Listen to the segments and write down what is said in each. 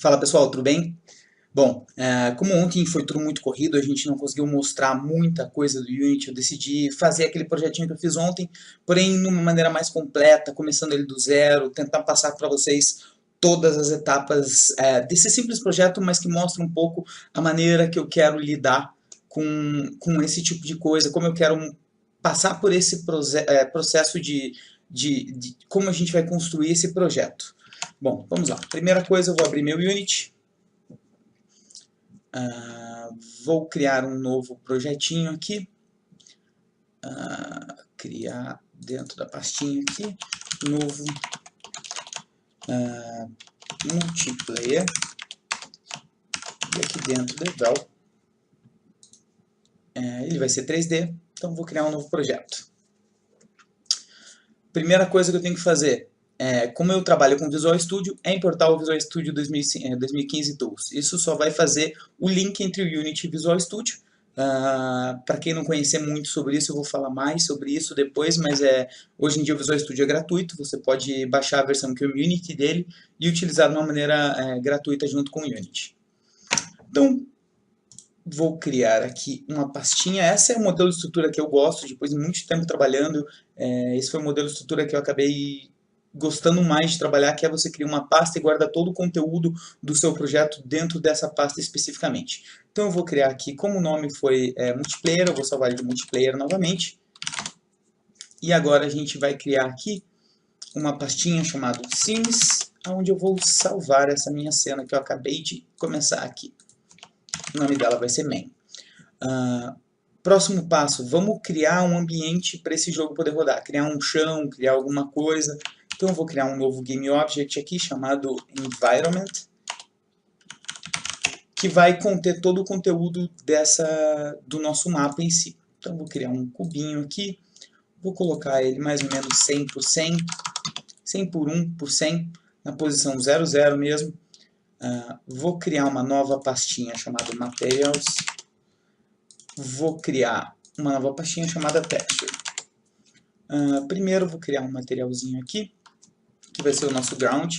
Fala pessoal, tudo bem? Bom, como ontem foi tudo muito corrido, a gente não conseguiu mostrar muita coisa do Unity, eu decidi fazer aquele projetinho que eu fiz ontem, porém de uma maneira mais completa, começando ele do zero, tentar passar para vocês todas as etapas desse simples projeto, mas que mostra um pouco a maneira que eu quero lidar com esse tipo de coisa, como eu quero passar por esse processo de como a gente vai construir esse projeto. Bom, vamos lá. Primeira coisa, eu vou abrir meu Unity. Vou criar um novo projetinho aqui. Criar dentro da pastinha aqui. Novo multiplayer. E aqui dentro do Eval. Ele vai ser 3D, então vou criar um novo projeto. Primeira coisa que eu tenho que fazer, como eu trabalho com Visual Studio, é importar o Visual Studio 2015 Tools. Isso só vai fazer o link entre o Unity e o Visual Studio. Para quem não conhecer muito sobre isso, eu vou falar mais sobre isso depois, mas hoje em dia o Visual Studio é gratuito, você pode baixar a versão Community dele e utilizar de uma maneira gratuita junto com o Unity. Então, vou criar aqui uma pastinha. Essa é o modelo de estrutura que eu gosto, depois de muito tempo trabalhando. Esse foi o modelo de estrutura que eu acabei gostando mais de trabalhar, que é você criar uma pasta e guarda todo o conteúdo do seu projeto dentro dessa pasta especificamente. Então eu vou criar aqui, como o nome foi multiplayer, eu vou salvar ele de multiplayer novamente. E agora a gente vai criar aqui uma pastinha chamada Sims, onde eu vou salvar essa minha cena que eu acabei de começar aqui. O nome dela vai ser main. Próximo passo, vamos criar um ambiente para esse jogo poder rodar. Criar um chão, criar alguma coisa. Então eu vou criar um novo Game Object aqui chamado Environment, que vai conter todo o conteúdo do nosso mapa em si. Então eu vou criar um cubinho aqui, vou colocar ele mais ou menos 100 por 100, 100 por 1 por 100, na posição 00 mesmo. Vou criar uma nova pastinha chamada Materials. Vou criar uma nova pastinha chamada Texture. Primeiro vou criar um materialzinho aqui, que vai ser o nosso ground.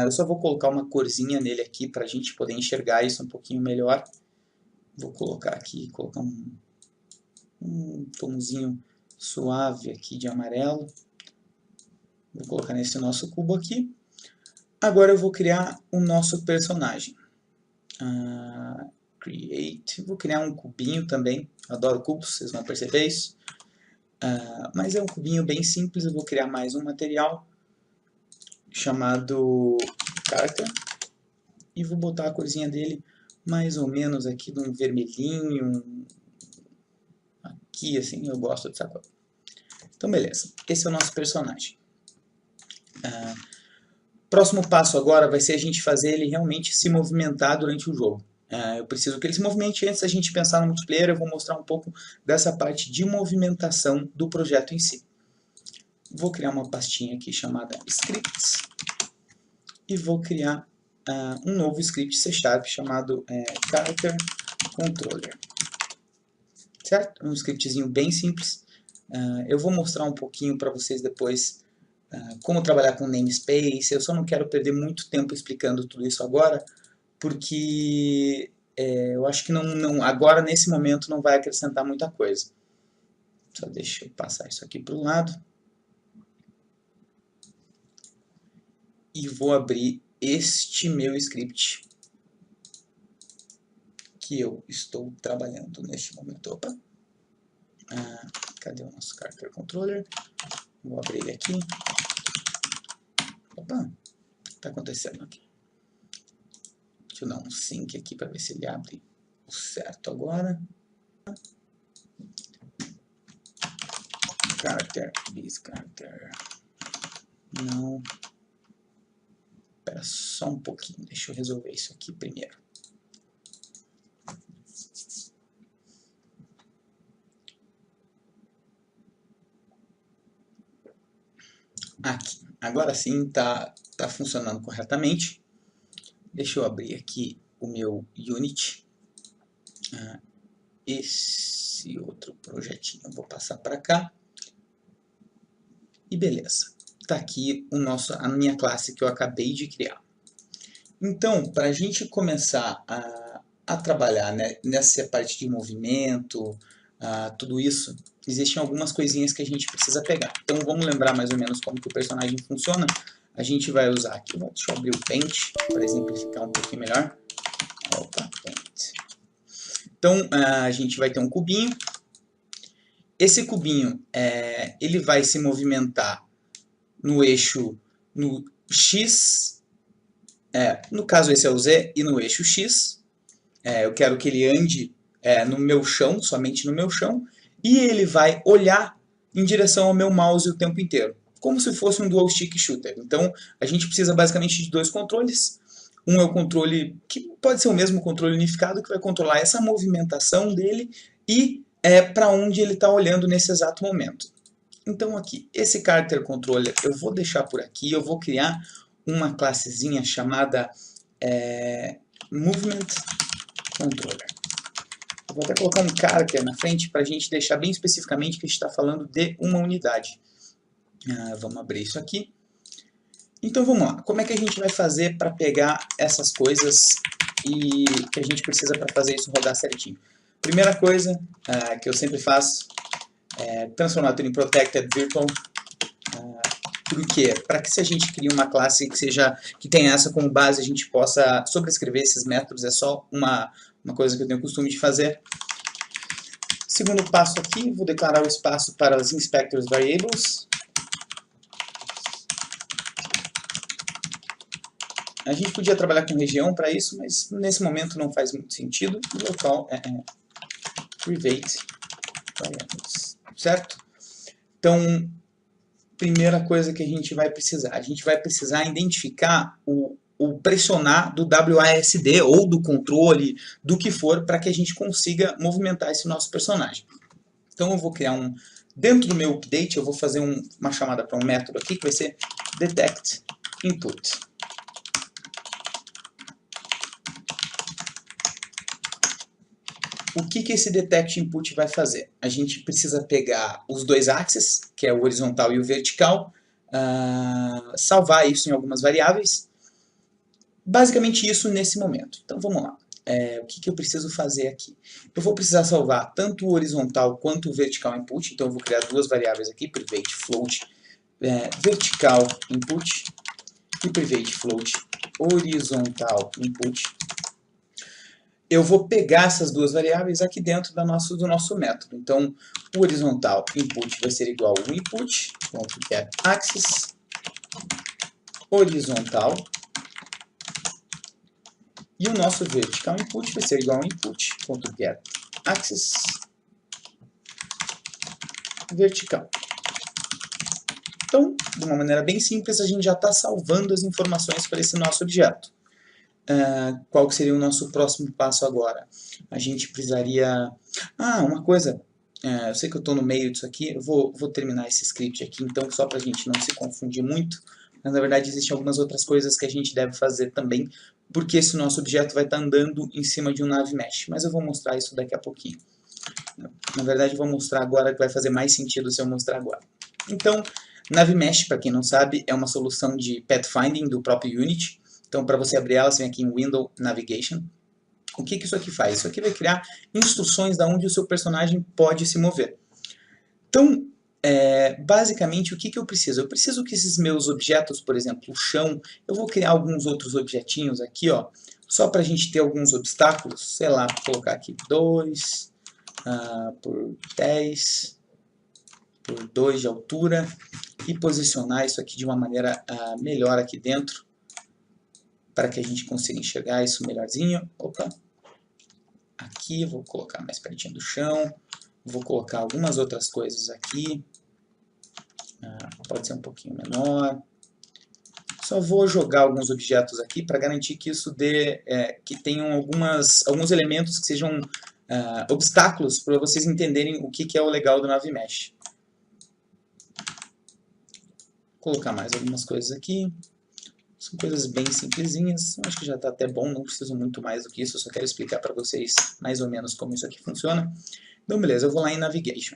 Eu só vou colocar uma corzinha nele aqui para a gente poder enxergar isso um pouquinho melhor. Vou colocar aqui, um tomzinho suave aqui de amarelo. Vou colocar nesse nosso cubo aqui. Agora eu vou criar o nosso personagem. Create. Vou criar um cubinho também. Adoro cubos, vocês vão perceber isso. Mas é um cubinho bem simples. Eu vou criar mais um material chamado Character. E vou botar a corzinha dele mais ou menos aqui de um vermelhinho. Aqui, assim, eu gosto dessa cor. Então, beleza. Esse é o nosso personagem. Próximo passo agora vai ser a gente fazer ele realmente se movimentar durante o jogo. Eu preciso que ele se movimente antes da gente pensar no multiplayer. Eu vou mostrar um pouco dessa parte de movimentação do projeto em si. Vou criar uma pastinha aqui chamada Scripts. E vou criar um novo script C# chamado Character Controller. Certo? Um scriptzinho bem simples. Eu vou mostrar um pouquinho para vocês depois como trabalhar com namespace. Eu só não quero perder muito tempo explicando tudo isso agora, porque eu acho que agora, nesse momento, não vai acrescentar muita coisa. Só deixa eu passar isso aqui para o lado. E vou abrir este meu script que eu estou trabalhando neste momento. Opa! Cadê o nosso Character Controller? Vou abrir ele aqui. Opa! O que está acontecendo aqui? Deixa eu dar um sync aqui para ver se ele abre o certo agora. Character, this character. Não. Espera só um pouquinho, deixa eu resolver isso aqui primeiro. Aqui, agora sim tá funcionando corretamente. Deixa eu abrir aqui o meu Unity. Esse outro projetinho eu vou passar para cá. E beleza. Tá aqui a minha classe que eu acabei de criar. Então, para a gente começar a trabalhar, né, nessa parte de movimento, tudo isso, existem algumas coisinhas que a gente precisa pegar. Então, vamos lembrar mais ou menos como que o personagem funciona. A gente vai usar aqui, deixa eu abrir o Paint para exemplificar um pouquinho melhor. Opa, Paint. Então, a gente vai ter um cubinho. Esse cubinho, ele vai se movimentar no eixo, no X, no caso esse é o Z, e no eixo X. Eu quero que ele ande no meu chão, somente no meu chão, e ele vai olhar em direção ao meu mouse o tempo inteiro, como se fosse um dual stick shooter. Então, a gente precisa basicamente de dois controles. Um é o controle, que pode ser o mesmo controle unificado, que vai controlar essa movimentação dele e para onde ele está olhando nesse exato momento. Então aqui, esse Character Controller eu vou deixar por aqui, eu vou criar uma classezinha chamada Movement Controller. Eu vou até colocar um character na frente para a gente deixar bem especificamente que a gente está falando de uma unidade. Vamos abrir isso aqui. Então vamos lá, como é que a gente vai fazer para pegar essas coisas e que a gente precisa para fazer isso rodar certinho? Primeira coisa que eu sempre faço é transformar tudo em Protected Virtual. Por quê? Para que se a gente crie uma classe que tenha essa como base, a gente possa sobrescrever esses métodos, é só uma coisa que eu tenho o costume de fazer. Segundo passo aqui, vou declarar o espaço para os Inspectors Variables. A gente podia trabalhar com região para isso, mas nesse momento não faz muito sentido. O local é private variables, certo? Então, primeira coisa que a gente vai precisar identificar o pressionar do WASD ou do controle, do que for, para que a gente consiga movimentar esse nosso personagem. Então eu vou criar dentro do meu update, eu vou fazer uma chamada para um método aqui, que vai ser detect input. O que esse detect input vai fazer? A gente precisa pegar os dois axes, que é o horizontal e o vertical, salvar isso em algumas variáveis. Basicamente isso nesse momento. Então vamos lá. O que eu preciso fazer aqui? Eu vou precisar salvar tanto o horizontal quanto o vertical input, então eu vou criar duas variáveis aqui, private float vertical input e private float horizontal input. Eu vou pegar essas duas variáveis aqui dentro do nosso método. Então, o horizontal input vai ser igual ao input.getAxis horizontal. E o nosso vertical input vai ser igual ao input.getAxis vertical. Então, de uma maneira bem simples, a gente já está salvando as informações para esse nosso objeto. Qual que seria o nosso próximo passo agora? A gente precisaria... uma coisa, eu sei que eu estou no meio disso aqui, eu vou terminar esse script aqui, então, só para a gente não se confundir muito, mas na verdade existem algumas outras coisas que a gente deve fazer também, porque esse nosso objeto vai estar andando em cima de um NavMesh, mas eu vou mostrar isso daqui a pouquinho. Na verdade, eu vou mostrar agora, que vai fazer mais sentido se eu mostrar agora. Então, NavMesh, para quem não sabe, é uma solução de pathfinding do próprio Unity. Então, para você abrir ela, você vem aqui em Window Navigation. O que isso aqui faz? Isso aqui vai criar instruções de onde o seu personagem pode se mover. Então, basicamente, o que eu preciso? Eu preciso que esses meus objetos, por exemplo, o chão, eu vou criar alguns outros objetinhos aqui, ó, só para a gente ter alguns obstáculos. Sei lá, vou colocar aqui 2 por 10 por 2 de altura e posicionar isso aqui de uma maneira melhor aqui dentro, para que a gente consiga enxergar isso melhorzinho. Opa! Aqui, vou colocar mais pertinho do chão. Vou colocar algumas outras coisas aqui. Pode ser um pouquinho menor. Só vou jogar alguns objetos aqui para garantir que isso que tenham alguns elementos que sejam obstáculos para vocês entenderem o que é o legal do NavMesh. Vou colocar mais algumas coisas aqui. São coisas bem simplesinhas, acho que já está até bom, não preciso muito mais do que isso, eu só quero explicar para vocês mais ou menos como isso aqui funciona. Então beleza, eu vou lá em Navigation.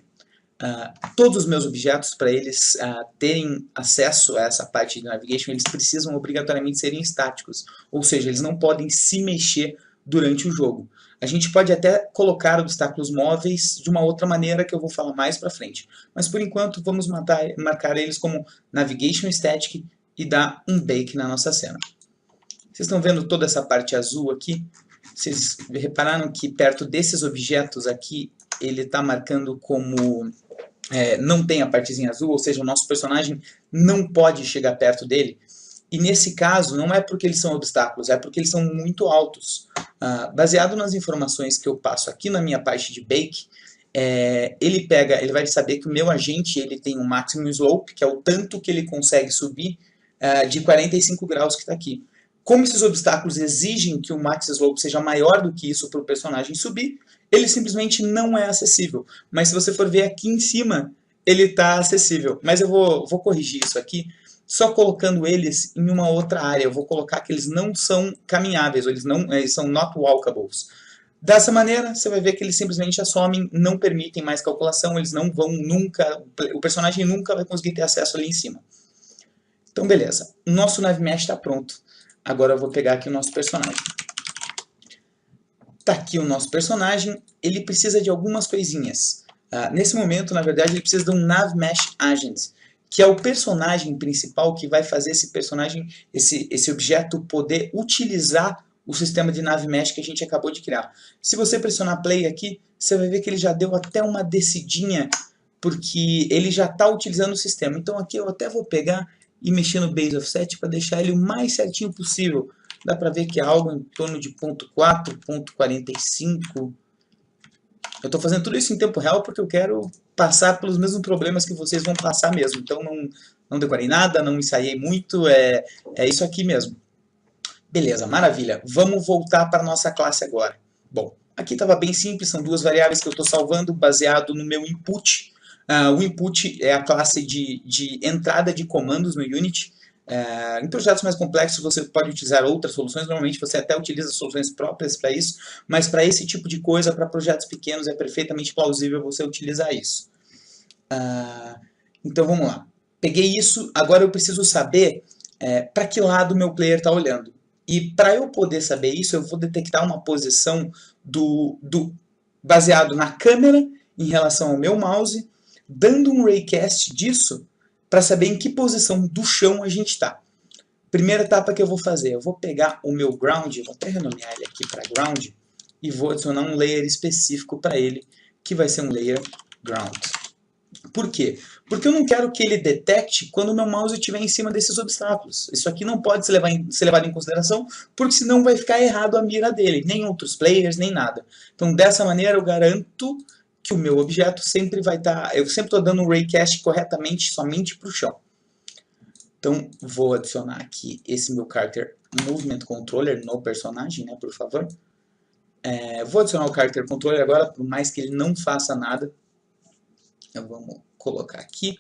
todos os meus objetos, para eles terem acesso a essa parte de navigation, eles precisam obrigatoriamente serem estáticos, ou seja, eles não podem se mexer durante o jogo. A gente pode até colocar obstáculos móveis de uma outra maneira que eu vou falar mais para frente, mas por enquanto vamos marcar eles como navigation static e dar um bake na nossa cena. Vocês estão vendo toda essa parte azul aqui? Vocês repararam que perto desses objetos aqui, ele está marcando como não tem a partezinha azul, ou seja, o nosso personagem não pode chegar perto dele. E nesse caso, não é porque eles são obstáculos, é porque eles são muito altos. Baseado nas informações que eu passo aqui na minha parte de bake, ele vai saber que o meu agente ele tem um maximum slope, que é o tanto que ele consegue subir de 45 graus que está aqui. Como esses obstáculos exigem que o max slope seja maior do que isso para o personagem subir, ele simplesmente não é acessível. Mas se você for ver aqui em cima, ele está acessível. Mas eu vou corrigir isso aqui, só colocando eles em uma outra área. Eu vou colocar que eles não são caminháveis, eles são not walkables. Dessa maneira, você vai ver que eles simplesmente assomem, não permitem mais calculação, eles não vão nunca, o personagem nunca vai conseguir ter acesso ali em cima. Então beleza, o nosso NavMesh está pronto. Agora eu vou pegar aqui o nosso personagem. Tá aqui o nosso personagem, ele precisa de algumas coisinhas. Nesse momento, na verdade, ele precisa de um NavMesh Agent, que é o personagem principal que vai fazer esse personagem, esse objeto poder utilizar o sistema de NavMesh que a gente acabou de criar. Se você pressionar play aqui, você vai ver que ele já deu até uma descidinha, porque ele já está utilizando o sistema. Então aqui eu até vou pegar e mexer no Base Offset para deixar ele o mais certinho possível. Dá para ver que é algo em torno de 0.4, 0.45. Eu estou fazendo tudo isso em tempo real porque eu quero passar pelos mesmos problemas que vocês vão passar mesmo. Então não decorei nada, não ensaiei muito, é isso aqui mesmo. Beleza, maravilha. Vamos voltar para a nossa classe agora. Bom, aqui estava bem simples, são duas variáveis que eu estou salvando baseado no meu input. O input é a classe de entrada de comandos no Unity. Em projetos mais complexos você pode utilizar outras soluções, normalmente você até utiliza soluções próprias para isso, mas para esse tipo de coisa, para projetos pequenos, é perfeitamente plausível você utilizar isso. Então vamos lá. Peguei isso, agora eu preciso saber para que lado o meu player está olhando. E para eu poder saber isso, eu vou detectar uma posição baseado na câmera em relação ao meu mouse, dando um raycast disso para saber em que posição do chão a gente está. Primeira etapa que eu vou fazer, eu vou pegar o meu ground, vou até renomear ele aqui para ground, e vou adicionar um layer específico para ele, que vai ser um layer ground. Por quê? Porque eu não quero que ele detecte quando o meu mouse estiver em cima desses obstáculos. Isso aqui não pode ser levado em consideração, porque senão vai ficar errado a mira dele, nem outros players, nem nada. Então dessa maneira eu garanto que o meu objeto sempre vai estar... Eu sempre estou dando um raycast corretamente somente para o chão. Então vou adicionar aqui esse meu Character Movement Controller no personagem, né, por favor. Vou adicionar o Character Controller agora, por mais que ele não faça nada. Vamos colocar aqui.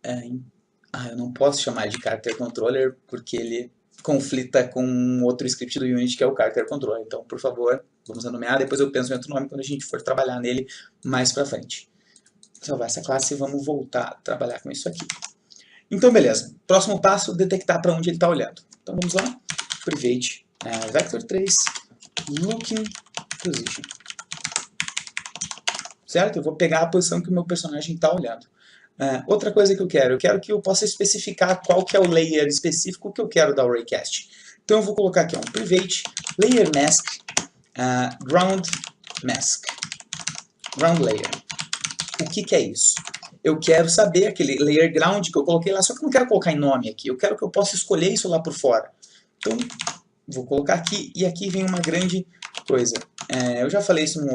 Eu não posso chamar de Character Controller porque ele conflita com outro script do Unity que é o Character Controller. Então, por favor, vamos renomear. Depois eu penso em outro nome quando a gente for trabalhar nele mais pra frente. Vou salvar essa classe e vamos voltar a trabalhar com isso aqui. Então, beleza. Próximo passo, detectar para onde ele está olhando. Então, vamos lá. Private Vector 3 Looking Position. Certo? Eu vou pegar a posição que o meu personagem está olhando. Outra coisa que eu quero que eu possa especificar qual que é o layer específico que eu quero dar o raycast. Então eu vou colocar aqui um private layer mask ground mask ground layer. O que é isso? Eu quero saber aquele layer ground que eu coloquei lá, só que eu não quero colocar em nome aqui. Eu quero que eu possa escolher isso lá por fora. Então vou colocar aqui e aqui vem uma grande coisa. Eu já falei isso num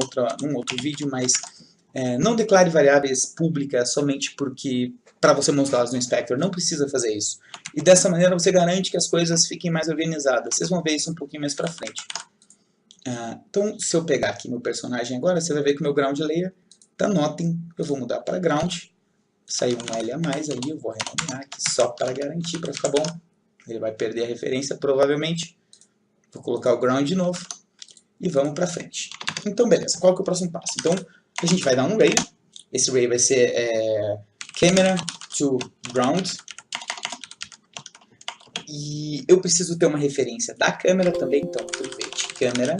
outro vídeo, mas não declare variáveis públicas somente porque para você mostrá-las no Inspector. Não precisa fazer isso. E dessa maneira você garante que as coisas fiquem mais organizadas. Vocês vão ver isso um pouquinho mais para frente. Então, se eu pegar aqui meu personagem agora, você vai ver que o meu ground layer está nothing. Eu vou mudar para ground. Saiu um L a mais ali, eu vou renomear aqui só para garantir, para ficar bom. Ele vai perder a referência provavelmente. Vou colocar o ground de novo. E vamos para frente. Então, beleza. Qual que é o próximo passo? Então, a gente vai dar um layer. Esse array vai ser camera to ground. E eu preciso ter uma referência da câmera também, então private câmera,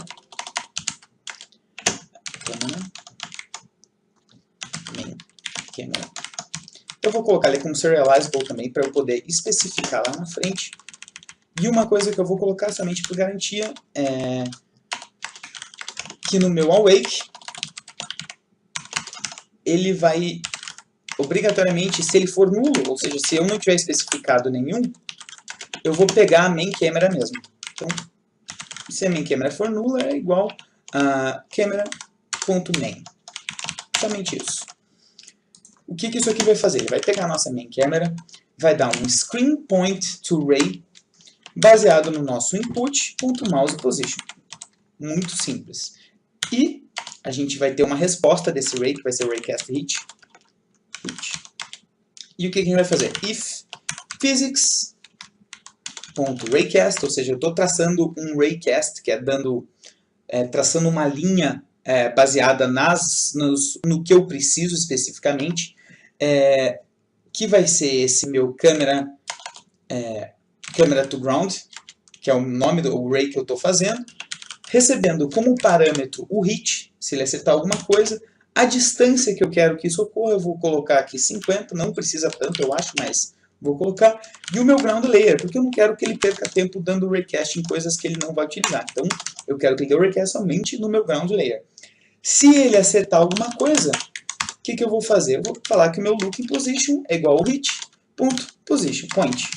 main câmera. Eu vou colocar ele como serializable também, para eu poder especificar lá na frente. E uma coisa que eu vou colocar somente por garantia é que no meu awake, ele vai, obrigatoriamente, se ele for nulo, ou seja, se eu não tiver especificado nenhum, eu vou pegar a main camera mesmo. Então, se a main camera for nula, é igual a camera.main. Somente isso. O que isso aqui vai fazer? Ele vai pegar a nossa main camera, vai dar um screen point to array, baseado no nosso input.mousePosition. Muito simples. E a gente vai ter uma resposta desse array, que vai ser o arrayCastHit. E o que a gente vai fazer? If physics.raycast, ou seja, eu estou traçando um raycast, que é traçando uma linha baseada no que eu preciso especificamente, que vai ser esse meu camera to ground, que é o nome do array que eu estou fazendo, recebendo como parâmetro o hit, se ele acertar alguma coisa, a distância que eu quero que isso ocorra, eu vou colocar aqui 50, não precisa tanto, eu acho, mas vou colocar, e o meu ground layer, porque eu não quero que ele perca tempo dando raycast em coisas que ele não vai utilizar. Então, eu quero que ele dê o raycast somente no meu ground layer. Se ele acertar alguma coisa, o que eu vou fazer? Eu vou falar que o meu looking position é igual ao hit.position point.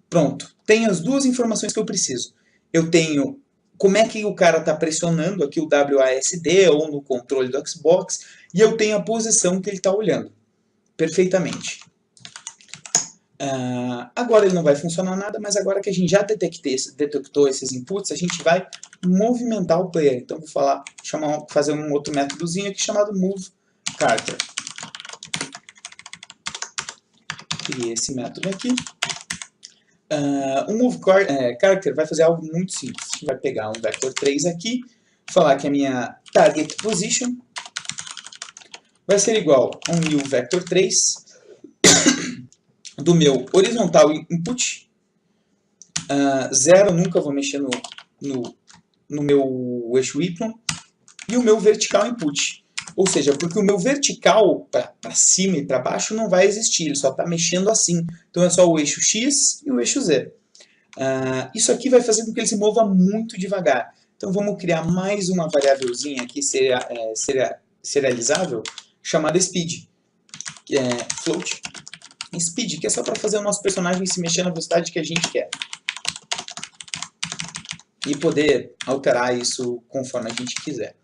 Pronto. Tenho as duas informações que eu preciso. Eu tenho como é que o cara está pressionando aqui o WASD ou no controle do Xbox, e eu tenho a posição que ele está olhando. Perfeitamente. Agora ele não vai funcionar nada, mas agora que a gente já detectou esses inputs, a gente vai movimentar o player. Então vou fazer um outro métodozinho aqui chamado moveCharacter. Criei esse método aqui. O moveCharacter vai fazer algo muito simples. A gente vai pegar um vector 3 aqui, falar que a minha target position vai ser igual a um new vector 3 do meu horizontal input, 0, nunca vou mexer no meu eixo Y, e o meu vertical input. Ou seja, porque o meu vertical para cima e para baixo não vai existir, ele só está mexendo assim. Então é só o eixo X e o eixo Z. Isso aqui vai fazer com que ele se mova muito devagar. Então vamos criar mais uma variávelzinha aqui serializável, chamada speed, que é float. Speed, que é só para fazer o nosso personagem se mexer na velocidade que a gente quer. E poder alterar isso conforme a gente quiser.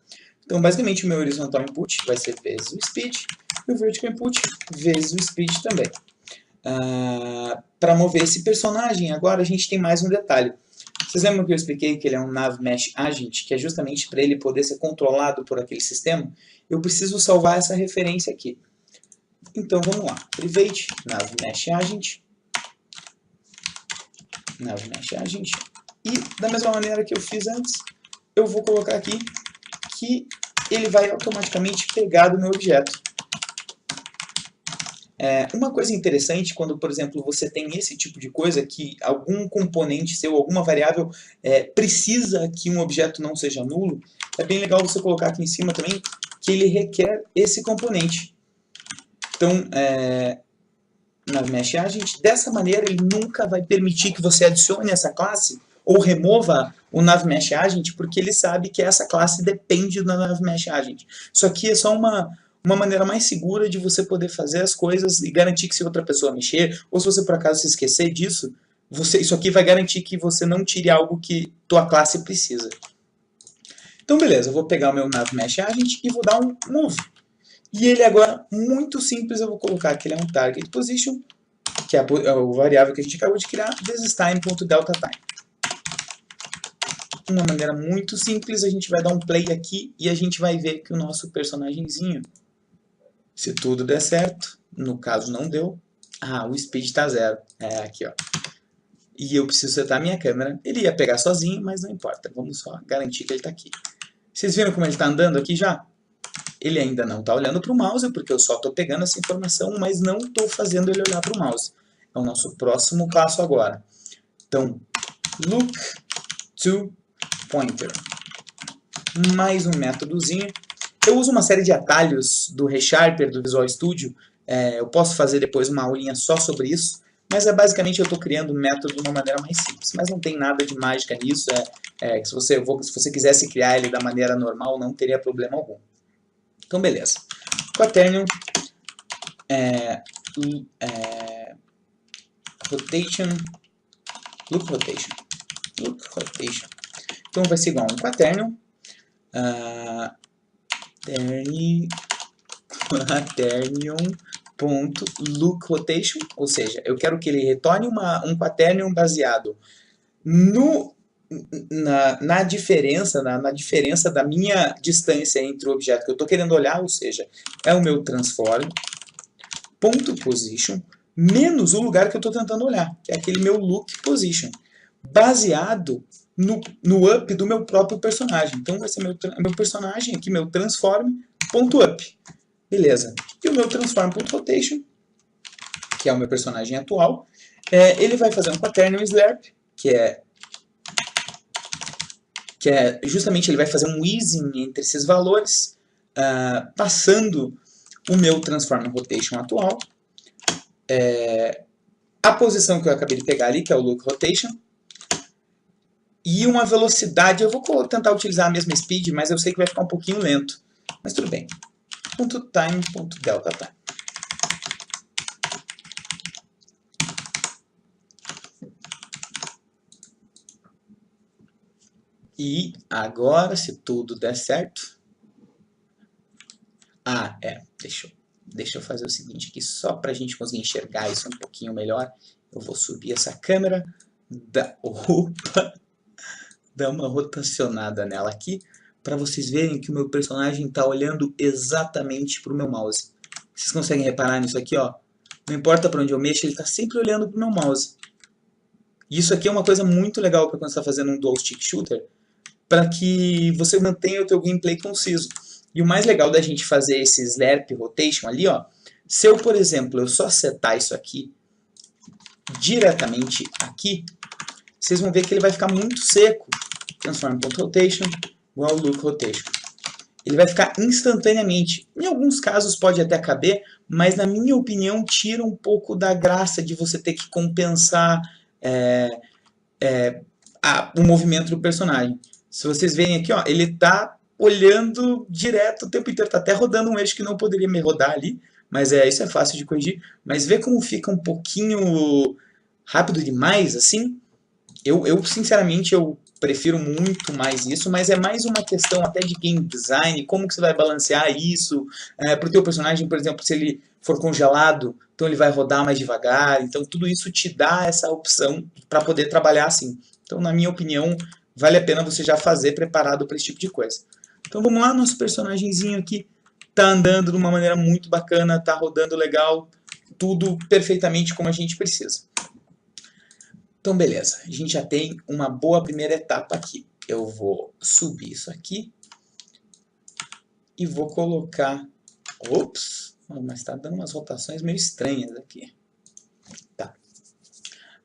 Então, basicamente, o meu horizontal input vai ser vezes o speed, e o vertical input vezes o speed também. Para mover esse personagem, agora a gente tem mais um detalhe. Vocês lembram que eu expliquei que ele é um NavMesh Agent, que é justamente para ele poder ser controlado por aquele sistema? Eu preciso salvar essa referência aqui. Então, vamos lá. Private, NavMesh Agent. NavMesh Agent. E, da mesma maneira que eu fiz antes, eu vou colocar aqui que ele vai automaticamente pegar do meu objeto. Uma coisa interessante, quando, por exemplo, você tem esse tipo de coisa, que algum componente seu, alguma variável, precisa que um objeto não seja nulo, é bem legal você colocar aqui em cima também que ele requer esse componente. Então, NavMesh Agent, dessa maneira, ele nunca vai permitir que você adicione essa classe ou remova o NavMesh Agent, porque ele sabe que essa classe depende do NavMesh Agent. Isso aqui é só uma maneira mais segura de você poder fazer as coisas e garantir que se outra pessoa mexer, ou se você por acaso se esquecer disso, isso aqui vai garantir que você não tire algo que tua classe precisa. Então beleza, eu vou pegar o meu NavMesh Agent e vou dar um move. E ele agora, muito simples, eu vou colocar que ele é um target position, que é a variável que a gente acabou de criar, vezes time.deltaTime. Uma maneira muito simples, a gente vai dar um play aqui e a gente vai ver que o nosso personagemzinho, se tudo der certo, no caso não deu, o speed está 0. Aqui ó. E eu preciso setar a minha câmera. Ele ia pegar sozinho, mas não importa. Vamos só garantir que ele está aqui. Vocês viram como ele está andando aqui já? Ele ainda não está olhando para o mouse, porque eu só estou pegando essa informação, mas não estou fazendo ele olhar para o mouse. É o nosso próximo passo agora. Então, look to pointer. Mais um métodozinho. Eu uso uma série de atalhos do ReSharper, do Visual Studio. Eu posso fazer depois uma aulinha só sobre isso. Mas basicamente eu estou criando um método de uma maneira mais simples. Mas não tem nada de mágica nisso. Que se você quisesse criar ele da maneira normal, não teria problema algum. Então, beleza. Quaternion. Rotation. Look rotation. Look rotation. Então vai ser igual a um quaternion. Quaternion.look rotation, ou seja, eu quero que ele retorne um quaternion baseado na diferença da minha distância entre o objeto que eu estou querendo olhar, ou seja, é o meu transform, ponto position, menos o lugar que eu estou tentando olhar, que é aquele meu look position, baseado no up do meu próprio personagem. Então vai ser meu personagem aqui, meu transform.up. Beleza. E o meu transform.rotation, que é o meu personagem atual, ele vai fazer um quaternion slurp, que é justamente ele vai fazer um easing entre esses valores, passando o meu transform rotation atual, a posição que eu acabei de pegar ali, que é o look rotation, e uma velocidade. Eu vou tentar utilizar a mesma speed, mas eu sei que vai ficar um pouquinho lento. Mas tudo bem. .time.delta time. E agora, se tudo der certo... Deixa eu fazer o seguinte aqui, só para a gente conseguir enxergar isso um pouquinho melhor. Eu vou subir essa câmera, dar uma rotacionada nela aqui, para vocês verem que o meu personagem está olhando exatamente para o meu mouse. Vocês conseguem reparar nisso aqui, ó? Não importa para onde eu mexo, ele está sempre olhando para o meu mouse. E isso aqui é uma coisa muito legal para quando você está fazendo um dual stick shooter, para que você mantenha o teu gameplay conciso. E o mais legal da gente fazer esse slurp rotation ali, ó, se eu, por exemplo, eu só setar isso aqui diretamente aqui, vocês vão ver que ele vai ficar muito seco. Transform.rotation igual look rotation. Ele vai ficar instantaneamente. Em alguns casos pode até caber, mas na minha opinião tira um pouco da graça de você ter que compensar o movimento do personagem. Se vocês verem aqui, ó, ele está olhando direto o tempo inteiro, está até rodando um eixo que não poderia me rodar ali, mas isso é fácil de corrigir. Mas vê como fica um pouquinho rápido demais, assim. Eu sinceramente, eu prefiro muito mais isso, mas é mais uma questão até de game design, como que você vai balancear isso, para o teu personagem, por exemplo, se ele for congelado, então ele vai rodar mais devagar, então tudo isso te dá essa opção para poder trabalhar assim. Então, na minha opinião, vale a pena você já fazer preparado para esse tipo de coisa. Então vamos lá, nosso personagemzinho aqui tá andando de uma maneira muito bacana, tá rodando legal, tudo perfeitamente como a gente precisa. Então, beleza. A gente já tem uma boa primeira etapa aqui. Eu vou subir isso aqui e vou colocar... Ops! Mas está dando umas rotações meio estranhas aqui. Tá.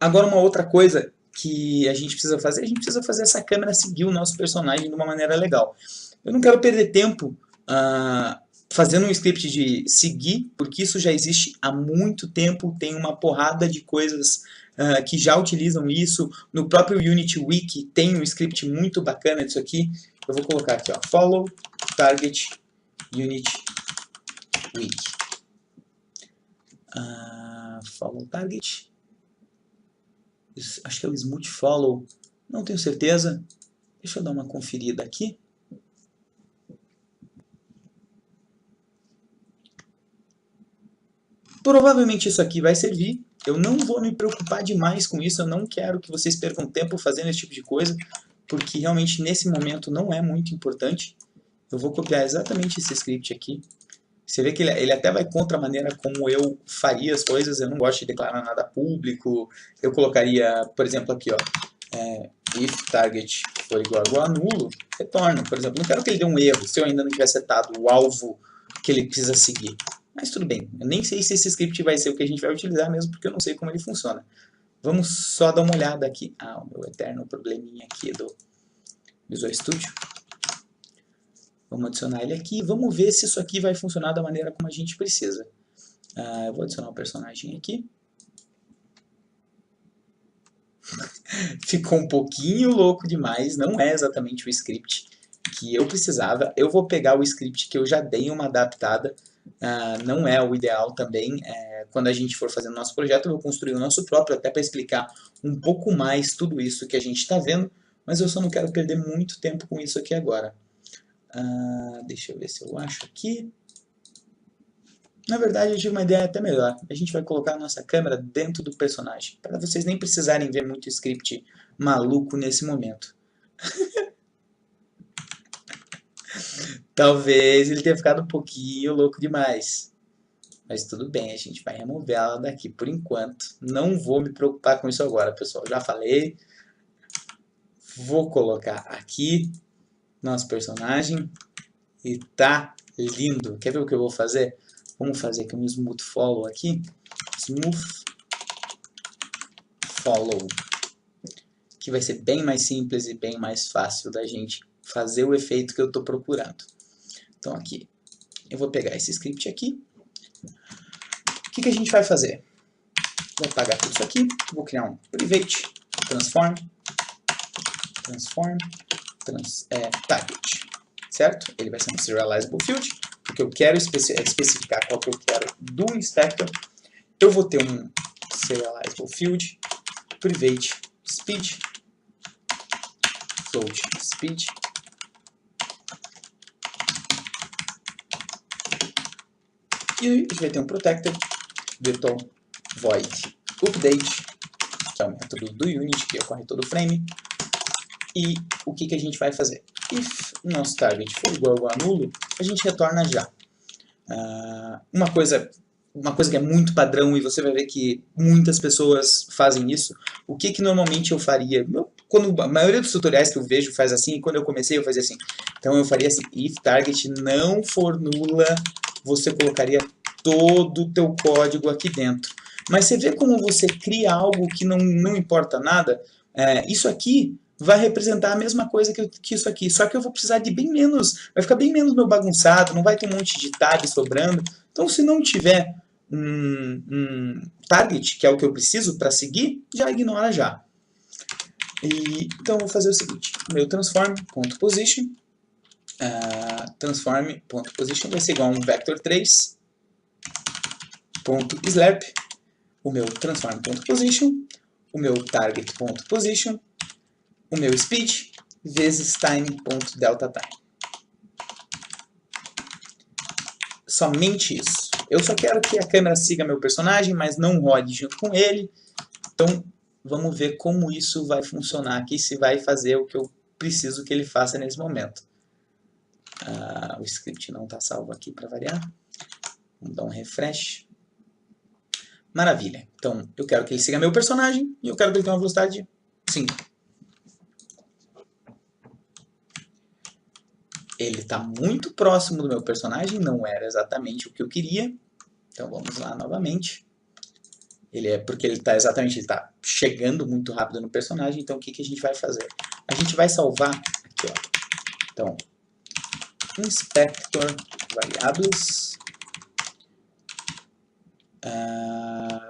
Agora, uma outra coisa que a gente precisa fazer essa câmera seguir o nosso personagem de uma maneira legal. Eu não quero perder tempo fazendo um script de seguir, porque isso já existe há muito tempo, tem uma porrada de coisas que já utilizam isso. No próprio Unity Wiki tem um script muito bacana disso aqui. Eu vou colocar aqui, ó, follow target Unity Wiki. Follow target. Acho que é o smooth follow. Não tenho certeza. Deixa eu dar uma conferida aqui. Provavelmente isso aqui vai servir. Eu não vou me preocupar demais com isso. Eu não quero que vocês percam tempo fazendo esse tipo de coisa, porque realmente nesse momento não é muito importante. Eu vou copiar exatamente esse script aqui. Você vê que ele até vai contra a maneira como eu faria as coisas. Eu não gosto de declarar nada público. Eu colocaria, por exemplo, aqui, ó, if target for igual a nulo, retorna. Por exemplo, não quero que ele dê um erro se eu ainda não tiver setado o alvo que ele precisa seguir. Mas tudo bem, eu nem sei se esse script vai ser o que a gente vai utilizar mesmo, porque eu não sei como ele funciona. Vamos só dar uma olhada aqui. Ah, o meu eterno probleminha aqui do Visual Studio. Vamos adicionar ele aqui. Vamos ver se isso aqui vai funcionar da maneira como a gente precisa. Eu vou adicionar um personagem aqui. Ficou um pouquinho louco demais. Não é exatamente o script que eu precisava. Eu vou pegar o script que eu já dei uma adaptada. Não é o ideal também. Quando a gente for fazendo nosso projeto, eu vou construir o nosso próprio, até para explicar um pouco mais tudo isso que a gente está vendo. Mas eu só não quero perder muito tempo com isso aqui agora. Deixa eu ver se eu acho aqui. Na verdade, eu tive uma ideia até melhor. A gente vai colocar a nossa câmera dentro do personagem, para vocês nem precisarem ver muito script maluco nesse momento. Talvez ele tenha ficado um pouquinho louco demais. Mas tudo bem, a gente vai remover ela daqui por enquanto. Não vou me preocupar com isso agora, pessoal. Já falei. Vou colocar aqui nosso personagem. E tá lindo. Quer ver o que eu vou fazer? Vamos fazer aqui um smooth follow aqui. Smooth follow. Que vai ser bem mais simples e bem mais fácil da gente fazer o efeito que eu estou procurando. Então aqui, eu vou pegar esse script aqui. O que a gente vai fazer? Vou apagar tudo isso aqui. Vou criar um private transform target. Certo? Ele vai ser um serializable field, porque eu quero especificar qual que eu quero do inspector. Eu vou ter um serializable field, private speed, float speed, e a gente vai ter um protected virtual void update, que é o método do Unity que ocorre todo o frame. E o que a gente vai fazer? If nosso target for igual a nulo, a gente retorna já. Uma coisa que é muito padrão, e você vai ver que muitas pessoas fazem isso, o que normalmente eu faria? Quando a maioria dos tutoriais que eu vejo faz assim, e quando eu comecei eu fazia assim. Então eu faria assim, if target não for nula, você colocaria todo o teu código aqui dentro. Mas você vê como você cria algo que não importa nada? Isso aqui vai representar a mesma coisa que isso aqui, só que eu vou precisar de bem menos, vai ficar bem menos meu bagunçado, não vai ter um monte de tab sobrando. Então se não tiver um target, que é o que eu preciso para seguir, já ignora já. Então eu vou fazer o seguinte, meu transform.position transform.position vai ser igual a um vector3.slap, o meu transform.position, o meu target.position, o meu speed vezes time.deltaTime. Somente isso. Eu só quero que a câmera siga meu personagem, mas não rode junto com ele. Então, vamos ver como isso vai funcionar aqui, se vai fazer o que eu preciso que ele faça nesse momento. O script não está salvo aqui para variar. Vamos dar um refresh. Maravilha. Então, eu quero que ele siga meu personagem e eu quero que ele tenha uma velocidade 5. Ele está muito próximo do meu personagem, não era exatamente o que eu queria. Então vamos lá novamente. Porque ele está chegando muito rápido no personagem, então o que a gente vai fazer? A gente vai salvar aqui, ó. Então, inspector variables,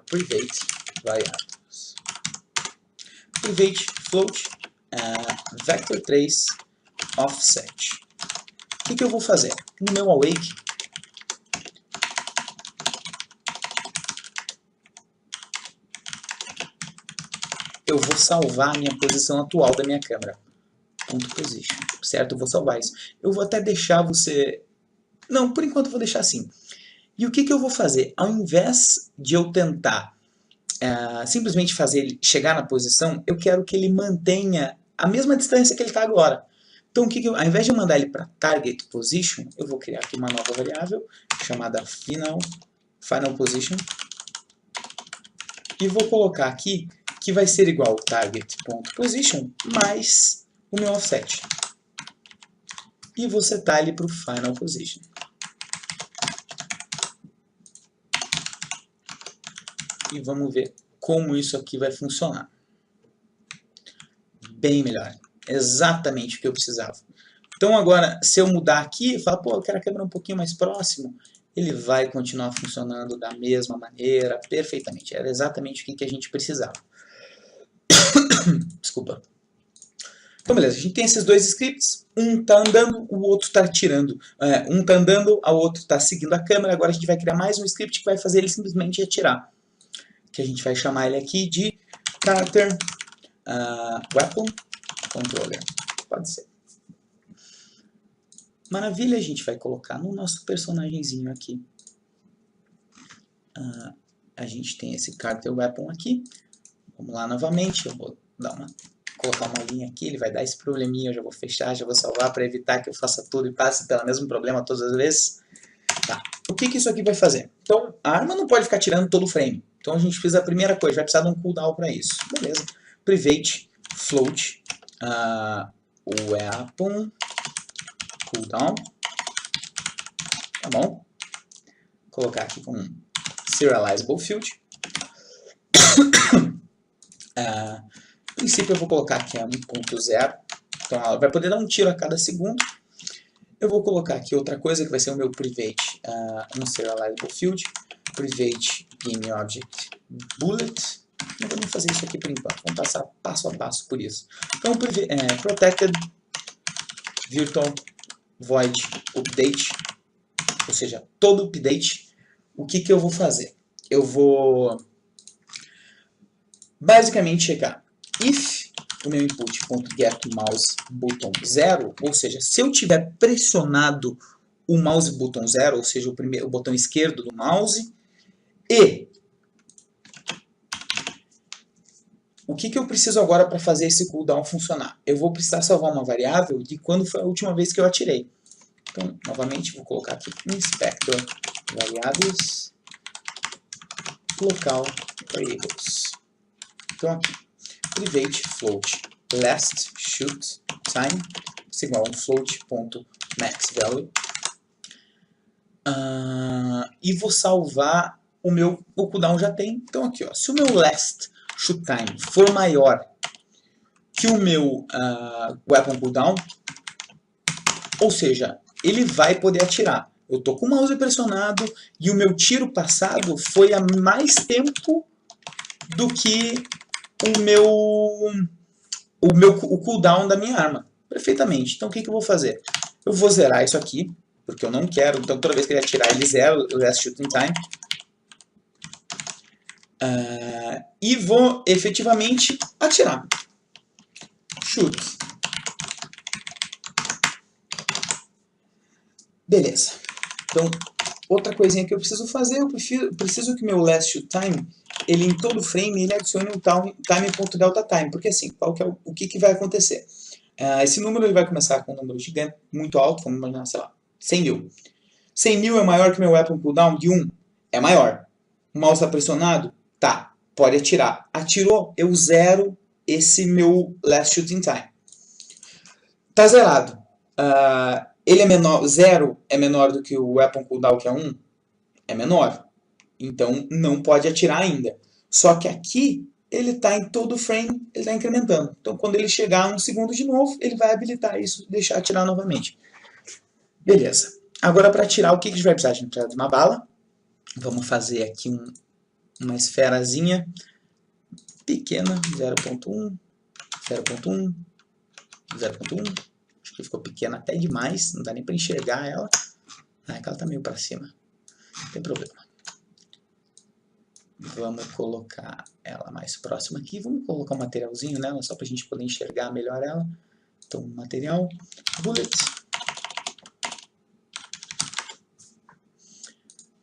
private variables, private float, vector3 offset. O que eu vou fazer? No meu awake, eu vou salvar a minha posição atual da minha câmera. .position, certo? Eu vou salvar isso. Eu vou até deixar você... Não, por enquanto eu vou deixar assim. E o que eu vou fazer? Ao invés de eu tentar simplesmente fazer ele chegar na posição, eu quero que ele mantenha a mesma distância que ele está agora. Então, ao invés de eu mandar ele para target position, eu vou criar aqui uma nova variável chamada final position e vou colocar aqui que vai ser igual ao target.position mais o meu offset. E vou setar ele para o final position. E vamos ver como isso aqui vai funcionar. Bem melhor. Exatamente o que eu precisava. Então agora, se eu mudar aqui, eu falo, pô, eu quero a câmera um pouquinho mais próximo, ele vai continuar funcionando da mesma maneira, perfeitamente. Era exatamente o que a gente precisava. Desculpa. Então beleza, a gente tem esses dois scripts, um está andando, o outro está tirando. Um está andando, o outro está seguindo a câmera, agora a gente vai criar mais um script que vai fazer ele simplesmente atirar. Que a gente vai chamar ele aqui de Character Weapon Controller. Pode ser. Maravilha, a gente vai colocar no nosso personagemzinho aqui. A gente tem esse Character Weapon aqui. Vamos lá novamente, eu vou colocar uma linha aqui, ele vai dar esse probleminha, eu já vou fechar, já vou salvar para evitar que eu faça tudo e passe pelo mesmo problema todas as vezes. Tá. O que isso aqui vai fazer? Então, a arma não pode ficar tirando todo o frame. Então a gente precisa, a primeira coisa, vai precisar de um cooldown para isso. Beleza. Private float weapon cooldown. Tá bom? Vou colocar aqui com um serializable field. No princípio eu vou colocar aqui a 1.0. Então ela vai poder dar um tiro a cada segundo. Eu vou colocar aqui outra coisa que vai ser o meu private um serializable field. Private game object bullet. Não vou nem fazer isso aqui por enquanto. Vamos passar passo a passo por isso. Então protected virtual void update. Ou seja, todo update. O que eu vou fazer? Eu vou basicamente checar if o meu input.getMouseButton 0, ou seja, se eu tiver pressionado o mouse button 0, ou seja, o botão esquerdo do mouse, e o que eu preciso agora para fazer esse cooldown funcionar? Eu vou precisar salvar uma variável de quando foi a última vez que eu atirei. Então, novamente, vou colocar aqui inspector variáveis local variables. Então aqui, private float last shoot time é igual a float.maxValue. E vou salvar o cooldown já tem. Então aqui, ó, se o meu last shoot time for maior que o meu weapon cooldown, ou seja, ele vai poder atirar. Eu tô com o mouse pressionado e o meu tiro passado foi a mais tempo do que o cooldown da minha arma. Perfeitamente. Então o que eu vou fazer? Eu vou zerar isso aqui, porque eu não quero. Então toda vez que ele atirar, ele zera o last shooting time. E vou efetivamente atirar. Shoot. Beleza. Então, outra coisinha que eu preciso fazer, eu preciso que o meu last shoot time, ele em todo frame, ele adicione um time.deltaTime. Porque assim, o que vai acontecer? Esse número ele vai começar com um número gigante, muito alto, vamos imaginar, sei lá, 100 mil. 100 mil é maior que o meu weapon cooldown de 1? É maior. O mouse está pressionado? Tá. Pode atirar. Atirou, eu zero esse meu last shooting time. Tá zerado. Ele é menor, 0 é menor do que o weapon cooldown, que é 1? É menor. Então não pode atirar ainda. Só que aqui ele está em todo o frame, ele está incrementando. Então quando ele chegar a 1 segundo de novo, ele vai habilitar isso e deixar atirar novamente. Beleza. Agora para atirar, o que a gente vai precisar? A gente precisa de uma bala. Vamos fazer aqui uma esferazinha pequena, 0.1, 0.1, 0.1. Acho que ficou pequena até demais, não dá nem para enxergar ela. É que ela está meio para cima. Não tem problema. Vamos colocar ela mais próxima aqui. Vamos colocar um materialzinho nela, só para a gente poder enxergar melhor ela. Então, material, bullet.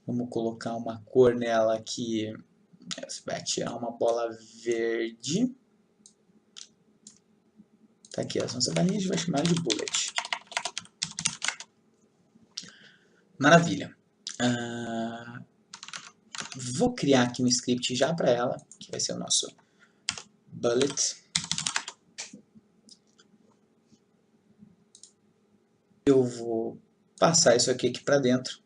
Vamos colocar uma cor nela que vai tirar uma bola verde. Tá aqui, as nossas balinhas, a gente vai chamar de bullet. Maravilha. Vou criar aqui um script já para ela, que vai ser o nosso bullet. Eu vou passar isso aqui para dentro.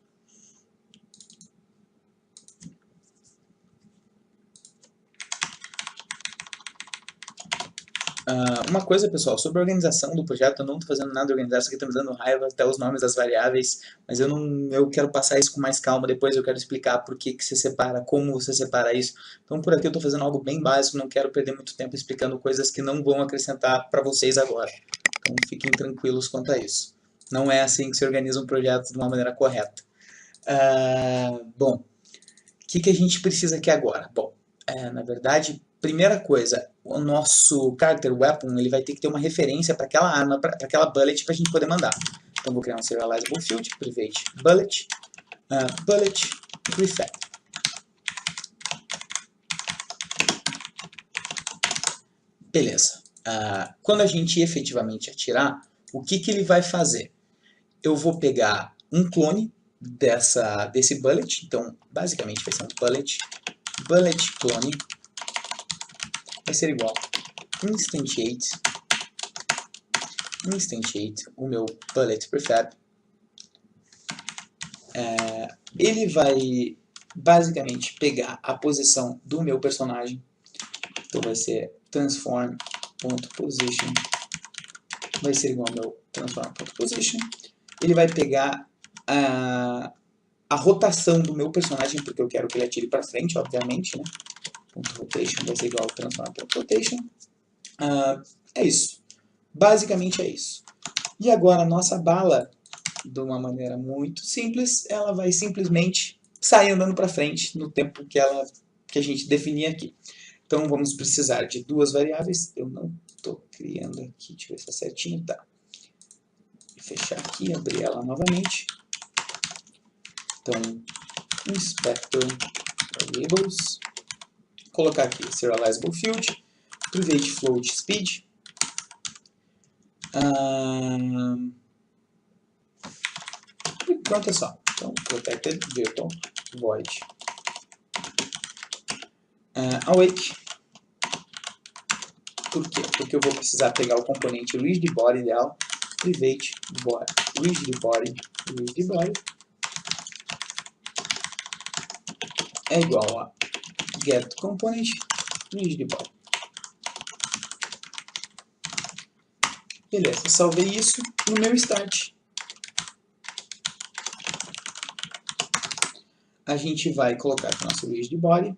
Uma coisa, pessoal, sobre a organização do projeto, eu não estou fazendo nada organizado, isso aqui está me dando raiva, até os nomes das variáveis, mas eu quero passar isso com mais calma, depois eu quero explicar por que você separa, como você separa isso. Então por aqui eu estou fazendo algo bem básico, não quero perder muito tempo explicando coisas que não vão acrescentar para vocês agora. Então fiquem tranquilos quanto a isso. Não é assim que se organiza um projeto de uma maneira correta. Bom, o que a gente precisa aqui agora? Bom, na verdade, primeira coisa, o nosso character weapon ele vai ter que ter uma referência para aquela arma, para aquela bullet, para a gente poder mandar. Então vou criar um serializable field, private bullet, bullet prefab. Beleza. Quando a gente efetivamente atirar, o que ele vai fazer? Eu vou pegar um clone desse bullet, então basicamente vai ser um bullet clone, vai ser igual instantiate o meu bullet prefab. Ele vai basicamente pegar a posição do meu personagem, então vai ser transform.position, vai ser igual ao meu transform.position. Ele vai pegar a rotação do meu personagem, porque eu quero que ele atire para frente, obviamente, né? .rotation vai ser igual ao transform.rotation. É isso. Basicamente é isso. E agora a nossa bala, de uma maneira muito simples, ela vai simplesmente sair andando para frente no tempo que a gente definir aqui. Então vamos precisar de duas variáveis. Eu não estou criando aqui, deixa eu ver se está certinho. Tá. Vou fechar aqui, abrir ela novamente. Então, inspector variables, colocar aqui serializable field, private float speed, e pronto, é só. Então, protected virtual void awake. Por quê? Porque eu vou precisar pegar o componente rigidBody dela, private rigidBody é igual a get component rigidBody. Beleza, salvei isso no meu start. A gente vai colocar aqui o nosso rigidBody,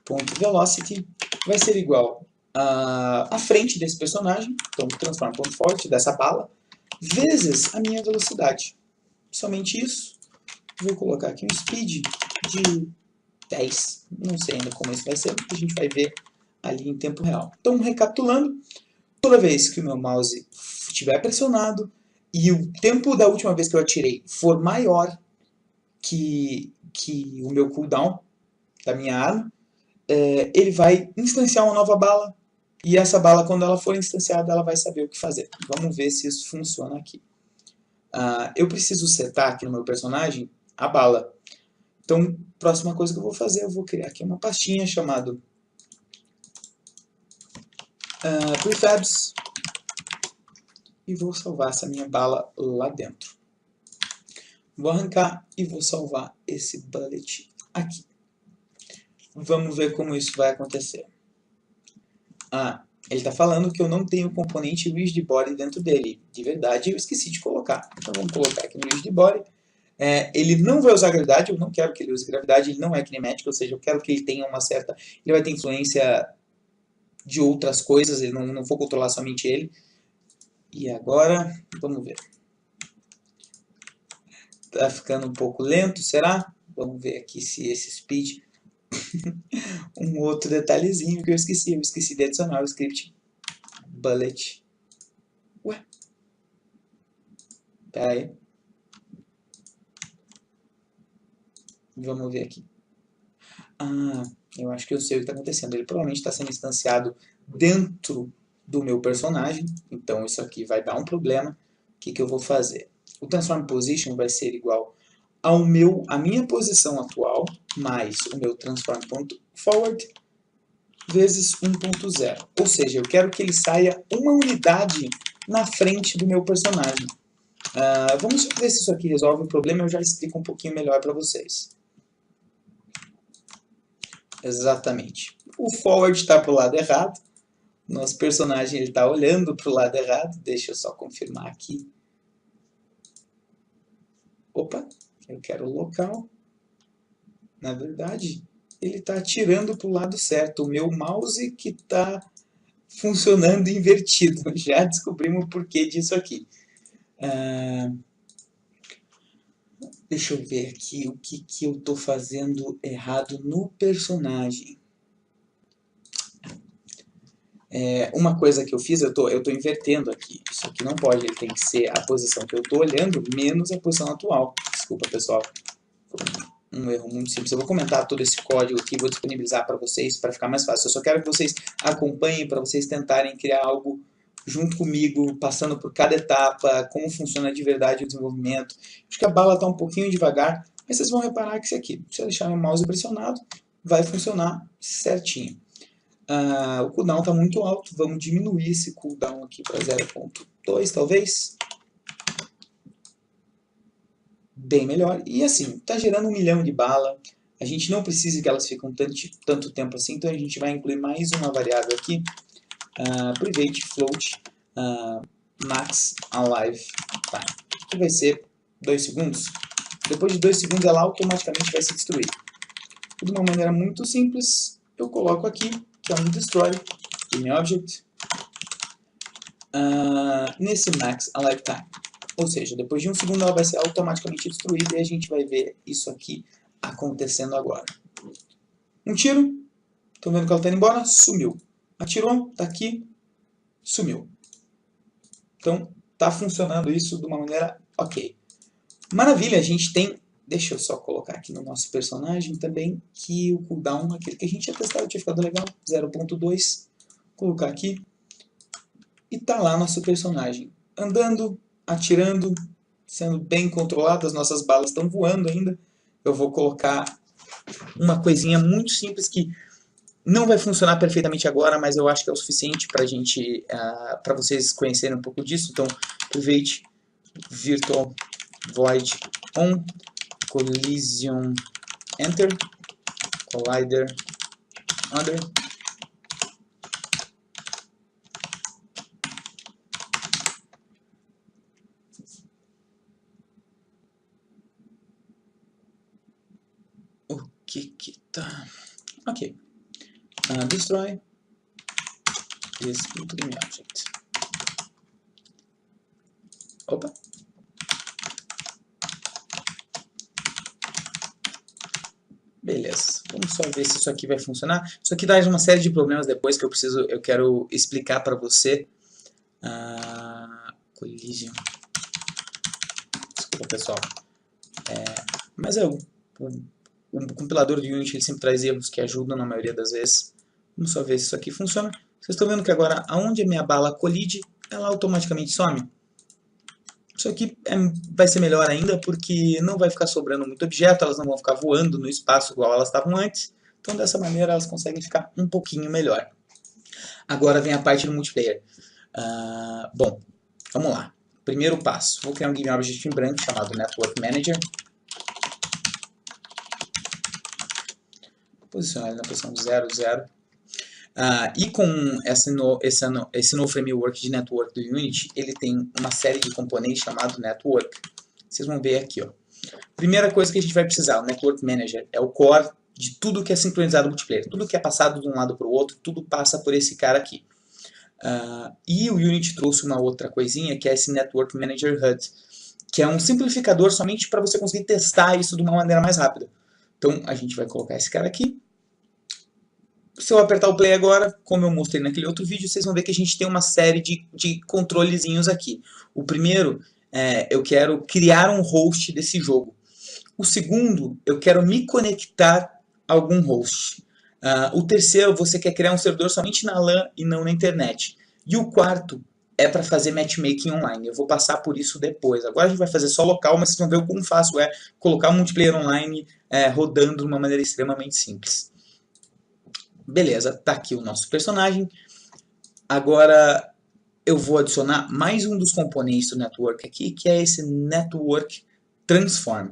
ponto velocity, vai ser igual a frente desse personagem, então transform.forward dessa bala, vezes a minha velocidade. Somente isso. Vou colocar aqui um speed de 10. Não sei ainda como isso vai ser, porque a gente vai ver ali em tempo real. Então, recapitulando, toda vez que o meu mouse estiver pressionado e o tempo da última vez que eu atirei for maior que o meu cooldown da minha arma, ele vai instanciar uma nova bala, e essa bala, quando ela for instanciada, ela vai saber o que fazer. Vamos ver se isso funciona aqui. Eu preciso setar aqui no meu personagem a bala. Então, próxima coisa que eu vou fazer, eu vou criar aqui uma pastinha chamada prefabs, e vou salvar essa minha bala lá dentro. Vou arrancar e vou salvar esse bullet aqui. Vamos ver como isso vai acontecer. Ele está falando que eu não tenho o componente rigidBody dentro dele. De verdade, eu esqueci de colocar. Então vamos colocar aqui no rigidBody. Ele não vai usar gravidade, eu não quero que ele use gravidade, ele não é kinemático, ou seja, eu quero que ele tenha uma certa... Ele vai ter influência de outras coisas, eu não vou controlar somente ele. E agora, vamos ver. Tá ficando um pouco lento, será? Vamos ver aqui se esse speed... um outro detalhezinho que eu esqueci de adicionar o script bullet. Ué? Pera aí. Vamos ver aqui. Eu acho que eu sei o que está acontecendo. Ele provavelmente está sendo instanciado dentro do meu personagem, então isso aqui vai dar um problema. O que eu vou fazer? O transform position vai ser igual a minha posição atual mais o meu transform.forward vezes 1.0. Ou seja, eu quero que ele saia uma unidade na frente do meu personagem. Vamos ver se isso aqui resolve o problema, eu já explico um pouquinho melhor para vocês. Exatamente. O forward está para o lado errado. Nosso personagem está olhando para o lado errado. Deixa eu só confirmar aqui. Opa, eu quero o local. Na verdade, ele está atirando para o lado certo. O meu mouse que está funcionando invertido. Já descobrimos o porquê disso aqui. Deixa eu ver aqui o que eu estou fazendo errado no personagem. Uma coisa que eu fiz, eu tô invertendo aqui. Isso aqui não pode, ele tem que ser a posição que eu estou olhando menos a posição atual. Desculpa, pessoal. Foi um erro muito simples. Eu vou comentar todo esse código aqui, vou disponibilizar para vocês, para ficar mais fácil. Eu só quero que vocês acompanhem, para vocês tentarem criar algo junto comigo, passando por cada etapa, como funciona de verdade o desenvolvimento. Acho que a bala está um pouquinho devagar, mas vocês vão reparar que isso aqui, se eu deixar o mouse pressionado, vai funcionar certinho. O cooldown está muito alto, vamos diminuir esse cooldown aqui para 0.2 talvez. Bem melhor. E assim, está gerando 1 milhão de bala. A gente não precisa que elas fiquem tanto tempo assim, então a gente vai incluir mais uma variável aqui. Private float max alive time, que vai ser 2 segundos. Depois de 2 segundos ela automaticamente vai se destruir. De uma maneira muito simples, eu coloco aqui, que é um destroy, object, nesse max alive time. Ou seja, depois de 1 segundo ela vai ser automaticamente destruída e a gente vai ver isso aqui acontecendo agora. Um tiro, estão vendo que ela está indo embora? Sumiu. Atirou, está aqui, sumiu. Então, está funcionando isso de uma maneira ok. Maravilha, a gente tem... Deixa eu só colocar aqui no nosso personagem também que o cooldown, aquele que a gente tinha testado, tinha ficado legal, 0.2. Colocar aqui. E tá lá nosso personagem. Andando, atirando, sendo bem controlado, as nossas balas estão voando ainda. Eu vou colocar uma coisinha muito simples que não vai funcionar perfeitamente agora, mas eu acho que é o suficiente para vocês conhecerem um pouco disso. Então, private virtual void on collision enter collider under o que tá ok. Destroy this game object. Opa. Beleza. Vamos só ver se isso aqui vai funcionar. Isso aqui traz uma série de problemas depois que eu quero explicar para você. Collision. Desculpa, pessoal. Mas o compilador de Unity ele sempre traz erros que ajudam na maioria das vezes. Vamos só ver se isso aqui funciona. Vocês estão vendo que agora, aonde a minha bala colide, ela automaticamente some. Isso aqui vai ser melhor ainda, porque não vai ficar sobrando muito objeto, elas não vão ficar voando no espaço igual elas estavam antes. Então, dessa maneira, elas conseguem ficar um pouquinho melhor. Agora vem a parte do multiplayer. Bom, vamos lá. Primeiro passo. Vou criar um Game Object em branco chamado Network Manager. Posicionar ele na posição 0, 0. E com esse novo framework de network do Unity, ele tem uma série de componentes chamado Network. Vocês vão ver aqui. Ó. Primeira coisa que a gente vai precisar, o Network Manager, é o core de tudo que é sincronizado multiplayer. Tudo que é passado de um lado para o outro, tudo passa por esse cara aqui. E o Unity trouxe uma outra coisinha, que é esse Network Manager HUD, que é um simplificador somente para você conseguir testar isso de uma maneira mais rápida. Então, a gente vai colocar esse cara aqui. Se eu apertar o play agora, como eu mostrei naquele outro vídeo, vocês vão ver que a gente tem uma série de controlezinhos aqui. O primeiro, eu quero criar um host desse jogo. O segundo, eu quero me conectar a algum host. O terceiro, você quer criar um servidor somente na LAN e não na internet. E o quarto é para fazer matchmaking online. Eu vou passar por isso depois. Agora a gente vai fazer só local, mas vocês vão ver o quão fácil é colocar um multiplayer online rodando de uma maneira extremamente simples. Beleza, tá aqui o nosso personagem. Agora eu vou adicionar mais um dos componentes do network aqui, que é esse network transform.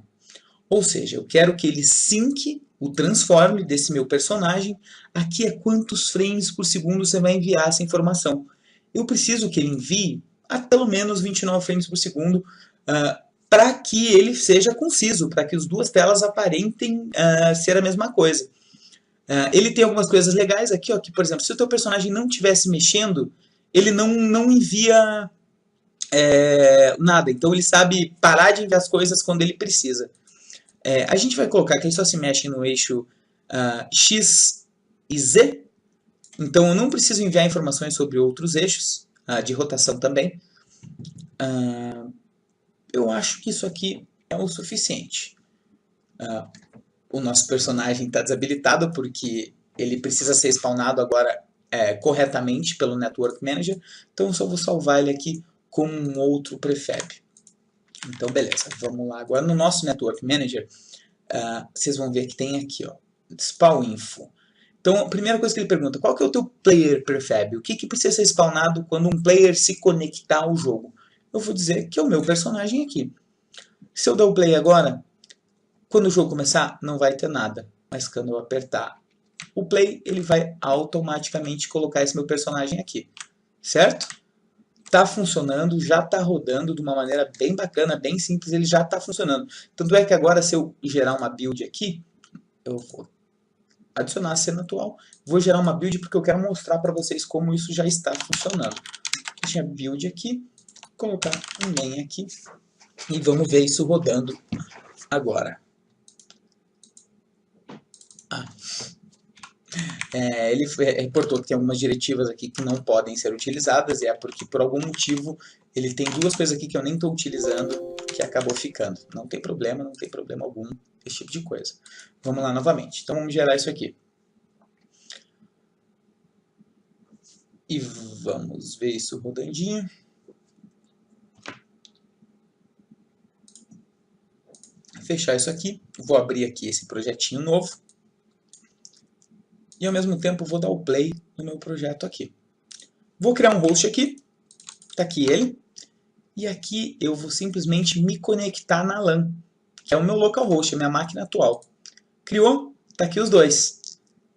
Ou seja, eu quero que ele sync o transform desse meu personagem. Aqui é quantos frames por segundo você vai enviar essa informação. Eu preciso que ele envie a pelo menos 29 frames por segundo para que ele seja conciso, para que as duas telas aparentem ser a mesma coisa. Ele tem algumas coisas legais aqui, ó, que, por exemplo, se o teu personagem não estivesse mexendo, ele não envia nada. Então ele sabe parar de enviar as coisas quando ele precisa. A gente vai colocar que ele só se mexe no eixo X e Z. Então eu não preciso enviar informações sobre outros eixos, de rotação também. Eu acho que isso aqui é o suficiente. O nosso personagem está desabilitado porque ele precisa ser spawnado agora corretamente pelo Network Manager. Então eu só vou salvar ele aqui com um outro prefab. Então beleza, vamos lá. Agora no nosso Network Manager, vocês vão ver que tem aqui, ó, spawn info. Então a primeira coisa que ele pergunta, qual que é o teu player prefab? O que precisa ser spawnado quando um player se conectar ao jogo? Eu vou dizer que é o meu personagem aqui. Se eu der o play agora, quando o jogo começar, não vai ter nada. Mas quando eu apertar o play, ele vai automaticamente colocar esse meu personagem aqui. Certo? Tá funcionando, já tá rodando de uma maneira bem bacana, bem simples, ele já tá funcionando. Tanto é que agora, se eu gerar uma build aqui, eu vou adicionar a cena atual, vou gerar uma build porque eu quero mostrar para vocês como isso já está funcionando. Deixa a build aqui, colocar um main aqui, e vamos ver isso rodando agora. Ele reportou que tem algumas diretivas aqui que não podem ser utilizadas, e é porque por algum motivo ele tem duas coisas aqui que eu nem estou utilizando, que acabou ficando. Não tem problema algum, esse tipo de coisa. Vamos lá novamente. Então vamos gerar isso aqui. E vamos ver isso rodandinho. Fechar isso aqui. Vou abrir aqui esse projetinho novo. E ao mesmo tempo vou dar o play no meu projeto aqui. Vou criar um host aqui. Está aqui ele. E aqui eu vou simplesmente me conectar na LAN, que é o meu localhost, a minha máquina atual. Criou? Está aqui os dois.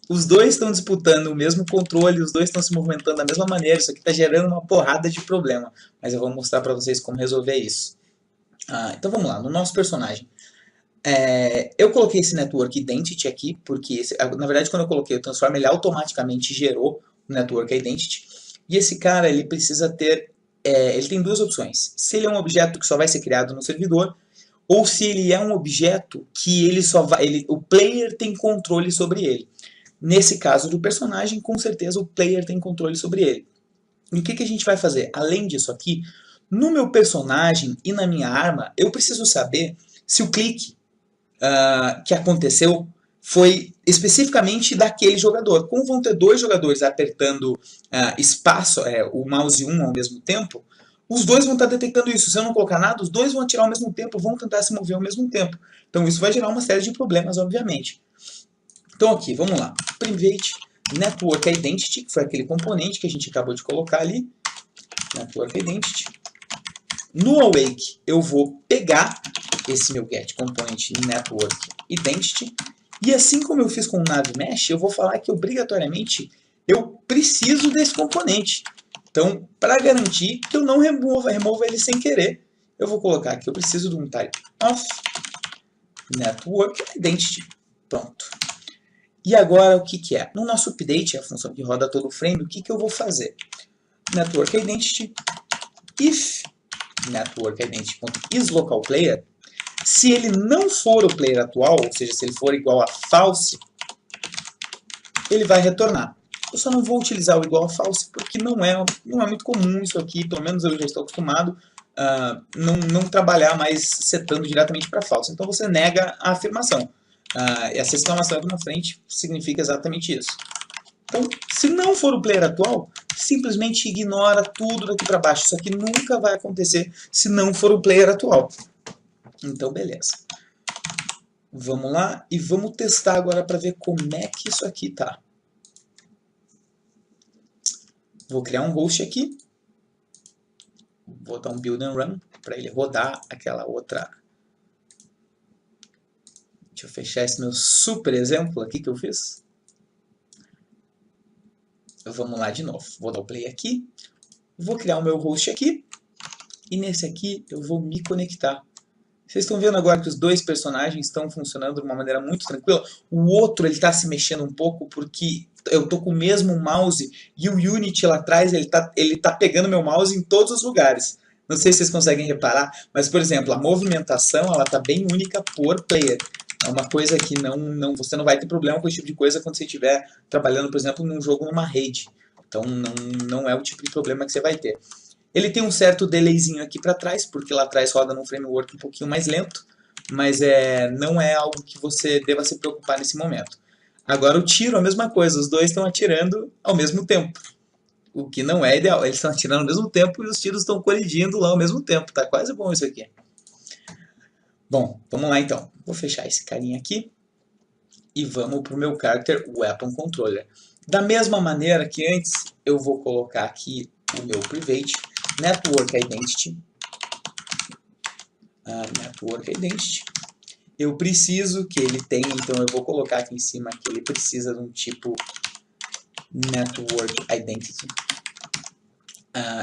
Os dois estão disputando o mesmo controle, os dois estão se movimentando da mesma maneira. Isso aqui está gerando uma porrada de problema. Mas eu vou mostrar para vocês como resolver isso. Então vamos lá, no nosso personagem. Eu coloquei esse Network Identity aqui, porque na verdade quando eu coloquei o Transform, ele automaticamente gerou o Network Identity. E esse cara, ele precisa ter, ele tem duas opções. Se ele é um objeto que só vai ser criado no servidor, ou se ele é um objeto que ele só vai, o player tem controle sobre ele. Nesse caso do personagem, com certeza o player tem controle sobre ele. E o que a gente vai fazer? Além disso aqui, no meu personagem e na minha arma, eu preciso saber se o clique que aconteceu foi especificamente daquele jogador. Como vão ter dois jogadores apertando espaço, o mouse 1 ao mesmo tempo, os dois vão estar detectando isso. Se eu não colocar nada, os dois vão atirar ao mesmo tempo, vão tentar se mover ao mesmo tempo. Então isso vai gerar uma série de problemas, obviamente. Então aqui, vamos lá. Private Network Identity, que foi aquele componente que a gente acabou de colocar ali. Network Identity. No awake, eu vou pegar esse meu get component network identity, e assim como eu fiz com o nav mesh, eu vou falar que obrigatoriamente eu preciso desse componente. Então, para garantir que eu não remova ele sem querer, eu vou colocar que eu preciso de um type of network identity. Pronto. E agora o que é? No nosso update, a função que roda todo o frame, o que eu vou fazer? Network identity if network identity.isLocalPlayer. Se ele não for o player atual, ou seja, se ele for igual a false, ele vai retornar. Eu só não vou utilizar o igual a false porque não é muito comum isso aqui, pelo menos eu já estou acostumado a não trabalhar mais setando diretamente para false. Então você nega a afirmação. Essa exclamação aqui na frente significa exatamente isso. Então, se não for o player atual, simplesmente ignora tudo daqui para baixo. Isso aqui nunca vai acontecer se não for o player atual. Então, beleza. Vamos lá e vamos testar agora para ver como é que isso aqui tá. Vou criar um host aqui. Vou dar um build and run para ele rodar aquela outra. Deixa eu fechar esse meu super exemplo aqui que eu fiz. Vamos lá de novo. Vou dar o play aqui. Vou criar o meu host aqui. E nesse aqui eu vou me conectar. Vocês estão vendo agora que os dois personagens estão funcionando de uma maneira muito tranquila. O outro ele está se mexendo um pouco porque eu tô com o mesmo mouse e o Unity lá atrás ele tá pegando meu mouse em todos os lugares. Não sei se vocês conseguem reparar, mas por exemplo, a movimentação ela tá bem única por player. É uma coisa que você não vai ter problema com esse tipo de coisa quando você estiver trabalhando, por exemplo, num jogo numa rede. Então não é o tipo de problema que você vai ter. Ele tem um certo delayzinho aqui para trás, porque lá atrás roda num framework um pouquinho mais lento, mas não é algo que você deva se preocupar nesse momento. Agora o tiro, a mesma coisa, os dois estão atirando ao mesmo tempo, o que não é ideal. Eles estão atirando ao mesmo tempo e os tiros estão colidindo lá ao mesmo tempo, tá quase bom isso aqui. Bom, vamos lá então. Vou fechar esse carinha aqui e vamos para o meu character Weapon Controller. Da mesma maneira que antes, eu vou colocar aqui o meu private Network Identity. Network Identity. Eu preciso que ele tenha, então eu vou colocar aqui em cima que ele precisa de um tipo Network Identity.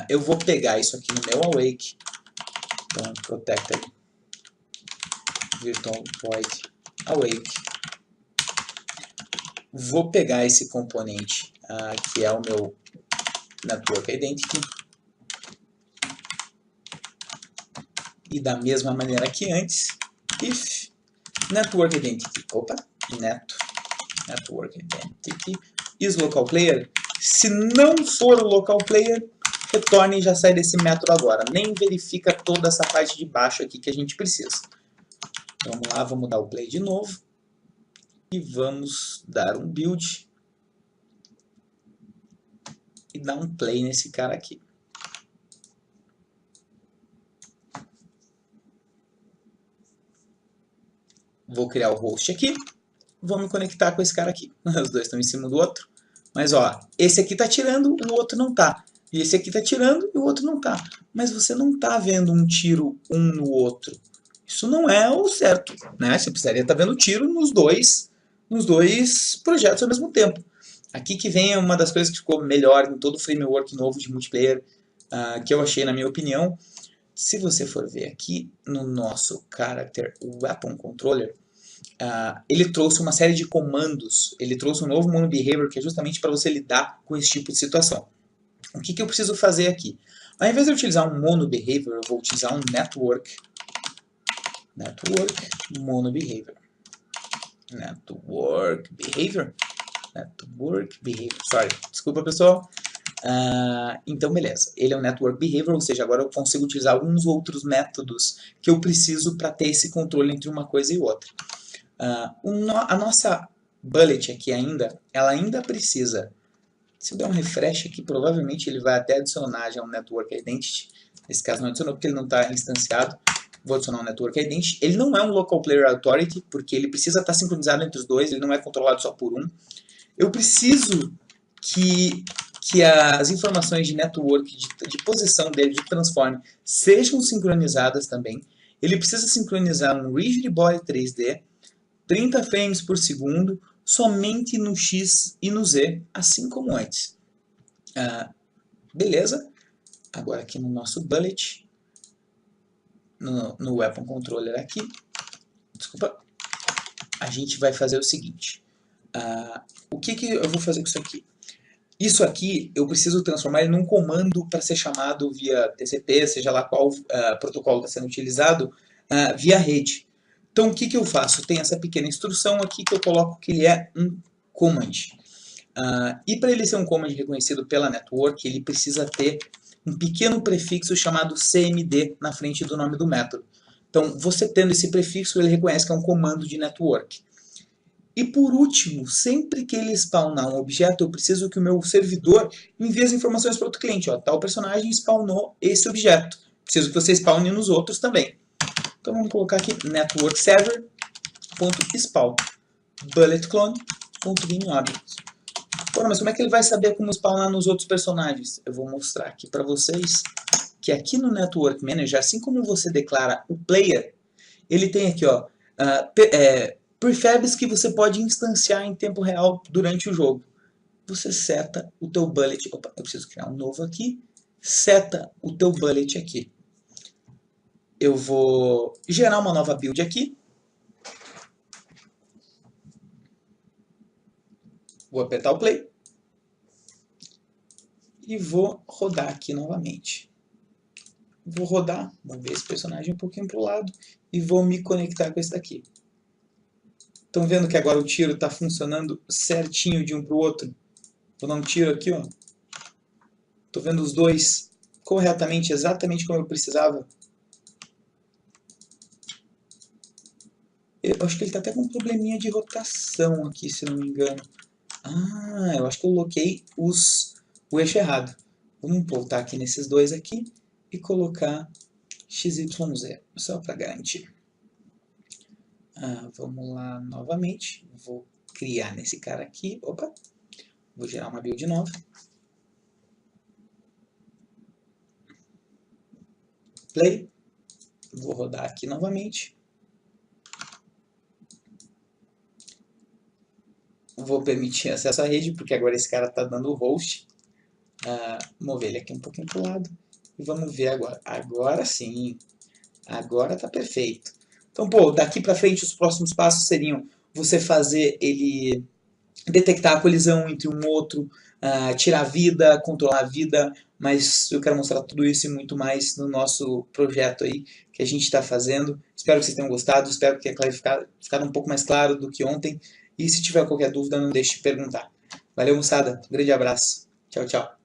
Eu vou pegar isso aqui no meu Awake. Então, Protected Virtual Void Awake. Vou pegar esse componente que é o meu Network Identity. E da mesma maneira que antes, if Network Identity, Network Identity is local player. Se não for o local player, retorne e já sai desse método agora. Nem verifica toda essa parte de baixo aqui que a gente precisa. Vamos lá, vamos dar o play de novo. E vamos dar um build. E dar um play nesse cara aqui. Vou criar o host aqui, vou me conectar com esse cara aqui. Os dois estão em cima do outro. Mas ó, esse aqui está tirando, o outro não está. E esse aqui está tirando e o outro não está. Mas você não está vendo um tiro um no outro. Isso não é o certo, né? Você precisaria estar vendo tiro nos dois projetos ao mesmo tempo. Aqui que vem uma das coisas que ficou melhor em todo o framework novo de multiplayer, que eu achei na minha opinião. Se você for ver aqui no nosso Character Weapon Controller, ele trouxe uma série de comandos, ele trouxe um novo Mono Behavior que é justamente para você lidar com esse tipo de situação. O que eu preciso fazer aqui? Ao invés de eu utilizar um Mono Behavior, eu vou utilizar um Network Mono Behavior. Network Behavior, sorry, desculpa pessoal. Então beleza, ele é um Network Behavior, ou seja, agora eu consigo utilizar alguns outros métodos que eu preciso para ter esse controle entre uma coisa e outra. A nossa bullet aqui ela ainda precisa, se eu der um refresh aqui, provavelmente ele vai até adicionar já um Network Identity. Nesse caso não adicionou porque ele não está instanciado. Vou adicionar um Network Identity. Ele não é um Local Player Authority, porque ele precisa estar sincronizado entre os dois, ele não é controlado só por um. Eu preciso que as informações de network, de posição dele, de transform, sejam sincronizadas também. Ele precisa sincronizar um Rigid Body 3D, 30 frames por segundo, somente no X e no Z, assim como antes. Beleza? Agora aqui no nosso bullet, no Weapon Controller aqui, desculpa, a gente vai fazer o seguinte. O que eu vou fazer com isso aqui? Isso aqui eu preciso transformar ele num comando para ser chamado via TCP, seja lá qual protocolo está sendo utilizado, via rede. Então o que eu faço? Tem essa pequena instrução aqui que eu coloco que ele é um command. E para ele ser um command reconhecido pela network, ele precisa ter um pequeno prefixo chamado CMD na frente do nome do método. Então você tendo esse prefixo, ele reconhece que é um comando de network. E por último, sempre que ele spawnar um objeto, eu preciso que o meu servidor envie as informações para outro cliente. Ó, tal personagem spawnou esse objeto. Preciso que você spawne nos outros também. Então vamos colocar aqui networkserver.spawn bulletclone.gameObject. Pô, mas como é que ele vai saber como spawnar nos outros personagens? Eu vou mostrar aqui para vocês que aqui no Network Manager, assim como você declara o player, ele tem aqui, ó, prefabs que você pode instanciar em tempo real durante o jogo. Você seta o teu bullet, opa, eu preciso criar um novo aqui, seta o teu bullet aqui. Eu vou gerar uma nova build aqui, vou apertar o play e vou rodar aqui novamente. Vou rodar, mover esse personagem um pouquinho para o lado e vou me conectar com esse daqui. Estão vendo que agora o tiro está funcionando certinho de um para o outro? Vou dar um tiro aqui, ó. Estou vendo os dois corretamente, exatamente como eu precisava. Eu acho que ele está até com um probleminha de rotação aqui, se não me engano. Ah, eu acho que eu coloquei o eixo errado. Vamos voltar aqui nesses dois aqui e colocar XYZ, só para garantir. Vamos lá novamente. Vou criar nesse cara aqui. Opa! Vou gerar uma build nova. Play. Vou rodar aqui novamente. Vou permitir acesso à rede, porque agora esse cara está dando o host. Mover ele aqui um pouquinho para o lado. E vamos ver agora. Agora sim. Agora está perfeito. Então, pô, daqui para frente os próximos passos seriam você fazer ele detectar a colisão entre um outro, tirar a vida, controlar a vida, mas eu quero mostrar tudo isso e muito mais no nosso projeto aí que a gente está fazendo. Espero que vocês tenham gostado, espero que tenha ficado um pouco mais claro do que ontem. E se tiver qualquer dúvida, não deixe de perguntar. Valeu, moçada. Um grande abraço. Tchau, tchau.